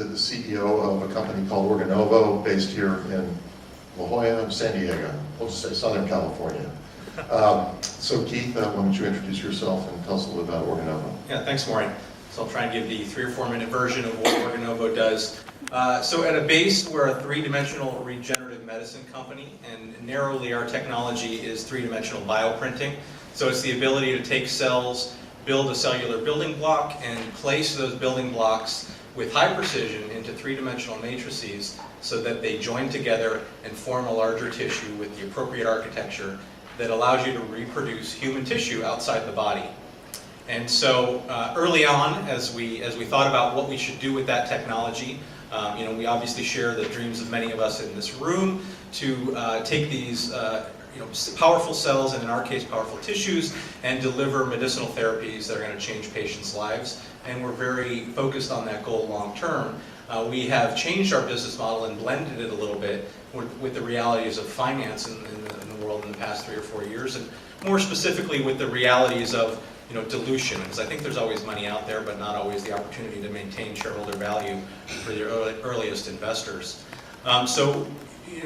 the CEO of a company called Organovo, based here in La Jolla, San Diego. We'll just say Southern California. So Keith, why don't you introduce yourself and tell us a little about Organovo? Yeah, thanks, Maury. So I'll try and give the 3 or 4 minute version of what Organovo does. So at a base, we're a 3-dimensional regenerative medicine company, and narrowly our technology is 3-dimensional bioprinting. So it's the ability to take cells, build a cellular building block, and place those building blocks with high precision into 3-dimensional matrices so that they join together and form a larger tissue with the appropriate architecture that allows you to reproduce human tissue outside the body. And so early on, as we thought about what we should do with that technology, we obviously share the dreams of many of us in this room to take these powerful cells, and in our case powerful tissues, and deliver medicinal therapies that are going to change patients' lives. And we're very focused on that goal long term. We have changed our business model and blended it a little bit with the realities of finance in the world in the past 3 or 4 years, and more specifically with the realities of dilution, because I think there's always money out there, but not always the opportunity to maintain shareholder value for the earliest investors.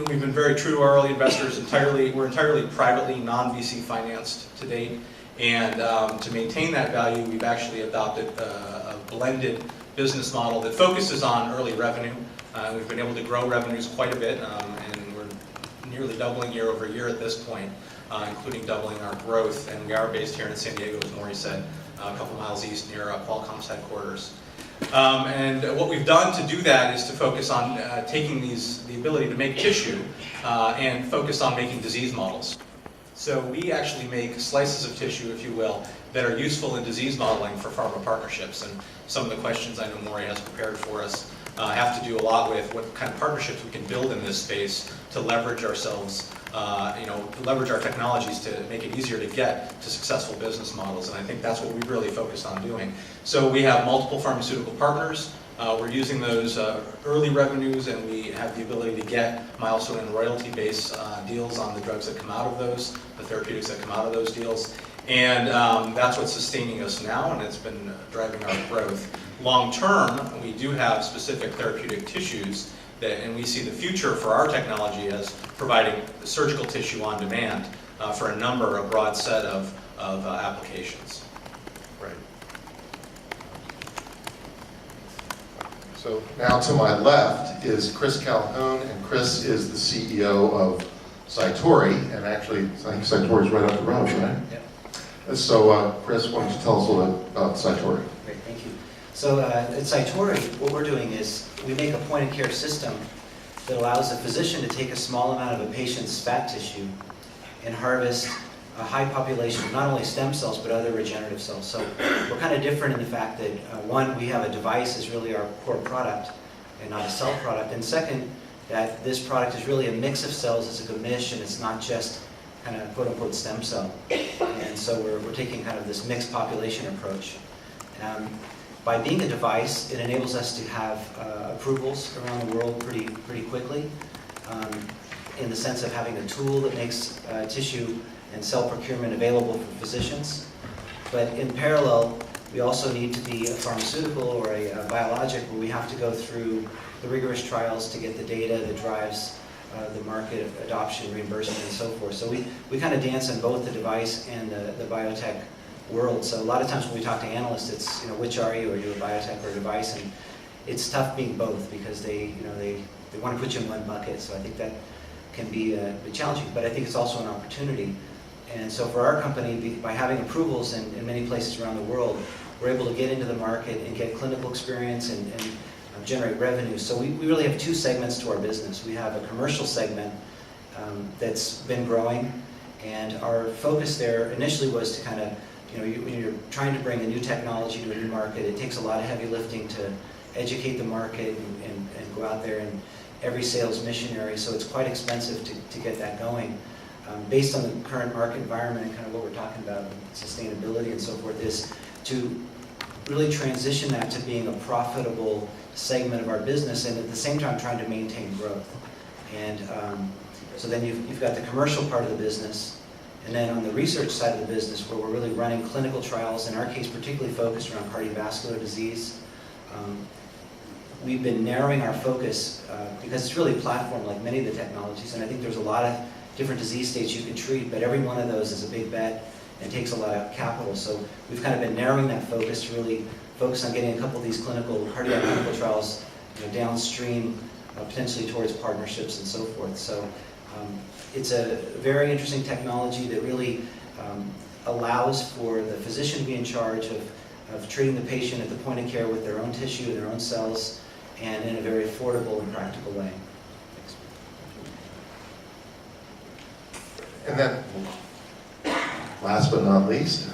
We've been very true to our early investors. We're entirely privately, non-VC financed to date, and to maintain that value, we've actually adopted a blended business model that focuses on early revenue. We've been able to grow revenues quite a bit, and we're nearly doubling year over year at this point, including doubling our growth. And we are based here in San Diego, as Maury said, a couple miles east near Qualcomm's headquarters. And what we've done to do that is to focus on taking the ability to make tissue and focus on making disease models. So we actually make slices of tissue, if you will, that are useful in disease modeling for pharma partnerships. And some of the questions I know Maury has prepared for us have to do a lot with what kind of partnerships we can build in this space to leverage ourselves, leverage our technologies to make it easier to get to successful business models. And I think that's what we've really focused on doing. So we have multiple pharmaceutical partners. We're using those early revenues, and we have the ability to get milestone and royalty-based deals on the drugs that come out of those, the therapeutics that come out of those deals. And that's what's sustaining us now, and it's been driving our growth. Long term, we do have specific therapeutic tissues and we see the future for our technology as providing surgical tissue on demand for a broad set of applications. Right. So now to my left is Chris Calhoun, and Chris is the CEO of Cytori, and actually I think Cytori is right up the road, right? Yep. So Chris, why don't you tell us a little bit about Cytori? Great, thank you. So at Cytori, what we're doing is we make a point-of-care system that allows a physician to take a small amount of a patient's fat tissue and harvest a high population of not only stem cells but other regenerative cells. So we're kind of different in the fact that one, we have a device is really our core product and not a cell product, and second, that this product is really a mix of cells. It's a gamish, and it's not just kind of quote-unquote stem cell. And so we're taking kind of this mixed population approach. By being a device, it enables us to have approvals around the world pretty quickly, in the sense of having a tool that makes tissue and cell procurement available for physicians. But in parallel, we also need to be a pharmaceutical or a biologic where we have to go through the rigorous trials to get the data that drives the market adoption, reimbursement, and so forth. So we kind of dance in both the device and the biotech world. So a lot of times when we talk to analysts, it's, which are you? Are you a biotech or a device? And it's tough being both because they want to put you in one bucket. So I think that can be challenging, but I think it's also an opportunity. And so for our company, by having approvals in many places around the world, we're able to get into the market and get clinical experience and generate revenue. So we really have 2 segments to our business. We have a commercial segment that's been growing, and our focus there initially was to kind of, when you're trying to bring a new technology to a new market, it takes a lot of heavy lifting to educate the market and go out there, and every sales missionary, so it's quite expensive to get that going. Based on the current market environment and kind of what we're talking about, sustainability and so forth, is to really transition that to being a profitable segment of our business, and at the same time trying to maintain growth. And so then you've got the commercial part of the business, and then on the research side of the business, where we're really running clinical trials, in our case particularly focused around cardiovascular disease, we've been narrowing our focus because it's really a platform like many of the technologies, and I think there's a lot of different disease states you can treat, but every one of those is a big bet and takes a lot of capital. So we've kind of been narrowing that focus to really focus on getting a couple of these cardiac clinical trials downstream, potentially towards partnerships and so forth. So it's a very interesting technology that really allows for the physician to be in charge of treating the patient at the point of care with their own tissue and their own cells, and in a very affordable and practical way. And then, last but not least,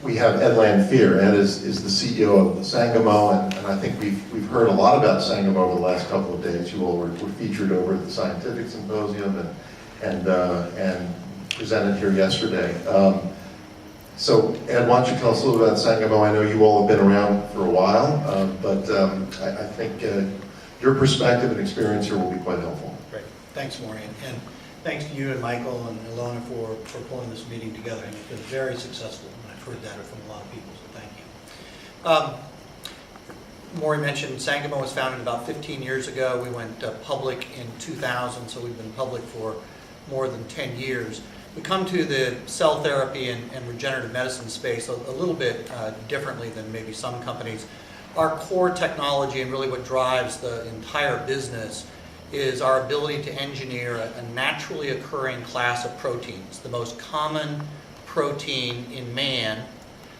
we have Ed Lanfear. Ed is the CEO of Sangamo, and I think we've heard a lot about Sangamo over the last couple of days. You all were featured over at the Scientific Symposium and presented here yesterday. So Ed, why don't you tell us a little about Sangamo? I know you all have been around for a while, but I think your perspective and experience here will be quite helpful. Great. Thanks, Maureen. And thanks to you and Michael and Ilona for pulling this meeting together. And it's been very successful, and I've heard that from a lot of people, so thank you. Maureen mentioned Sangamo was founded about 15 years ago. We went public in 2000, so we've been public for more than 10 years. We come to the cell therapy and regenerative medicine space a little bit differently than maybe some companies. Our core technology and really what drives the entire business is our ability to engineer a naturally occurring class of proteins, the most common protein in man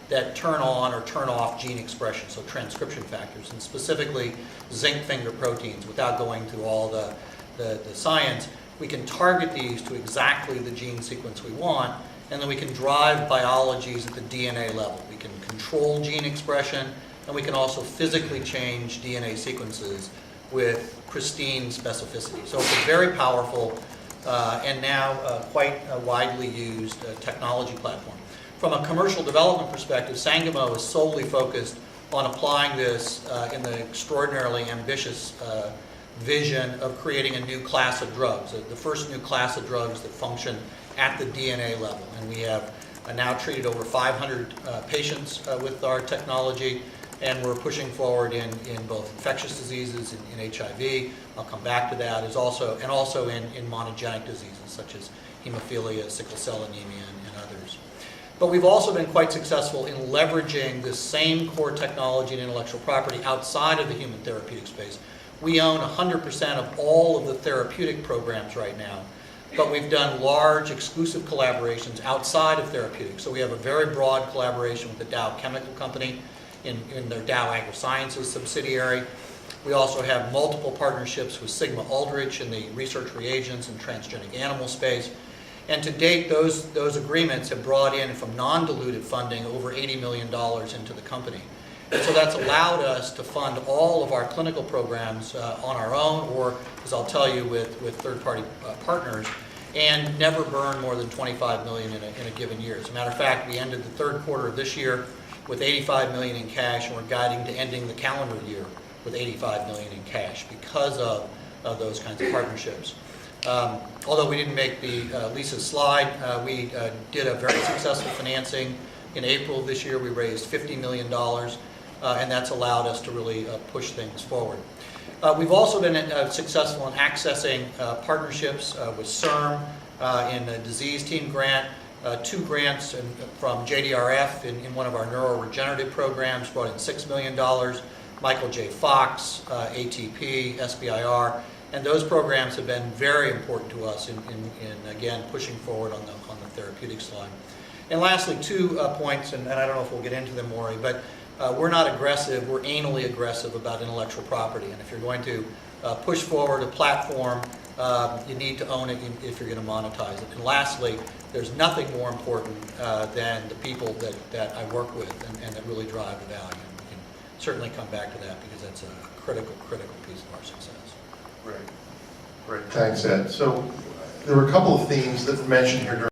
that turn on or turn off gene expression, so transcription factors, and specifically zinc finger proteins. Without going through all the science, we can target these to exactly the gene sequence we want, and then we can drive biologies at the DNA level. We can control gene expression, and we can also physically change DNA sequences with pristine specificity. So it's a very powerful and now quite a widely used technology platform. From a commercial development perspective, Sangamo is solely focused on applying this in the extraordinarily ambitious vision of creating a new class of drugs, the first new class of drugs that function at the DNA level. And we have now treated over 500 patients with our technology, and we're pushing forward in both infectious diseases, in HIV, I'll come back to that, and also in monogenic diseases such as hemophilia, sickle cell anemia, and others. But we've also been quite successful in leveraging this same core technology and intellectual property outside of the human therapeutic space. We own 100% of all of the therapeutic programs right now, but we've done large exclusive collaborations outside of therapeutics. So we have a very broad collaboration with the Dow Chemical Company in their Dow AgroSciences subsidiary. We also have multiple partnerships with Sigma Aldrich in the research reagents and transgenic animal space. And to date, those agreements have brought in from non-dilutive funding over $80 million into the company. And so that's allowed us to fund all of our clinical programs on our own, or as I'll tell you, with third-party partners, and never burn more than $25 million in a given year. As a matter of fact, we ended the third quarter of this year with $85 million in cash, and we're guiding to ending the calendar year with $85 million in cash because of those kinds of partnerships. Although we didn't make Lisa's slide, we did a very successful financing. In April of this year, we raised $50 million. And that's allowed us to really push things forward. We've also been successful in accessing partnerships with CIRM in a disease team grant, 2 grants from JDRF in one of our neuroregenerative programs, brought in $6 million, Michael J. Fox, ATP, SBIR, and those programs have been very important to us in again, pushing forward on the therapeutic slide. And lastly, 2 points, and I don't know if we'll get into them, Maury, but we're not aggressive, we're anally aggressive about intellectual property. And if you're going to push forward a platform, you need to own it if you're going to monetize it. And lastly, there's nothing more important than the people that I work with and that really drive the value. And we can certainly come back to that because that's a critical piece of our success. Great. Thanks, Ed. So there were a couple of themes that were mentioned here during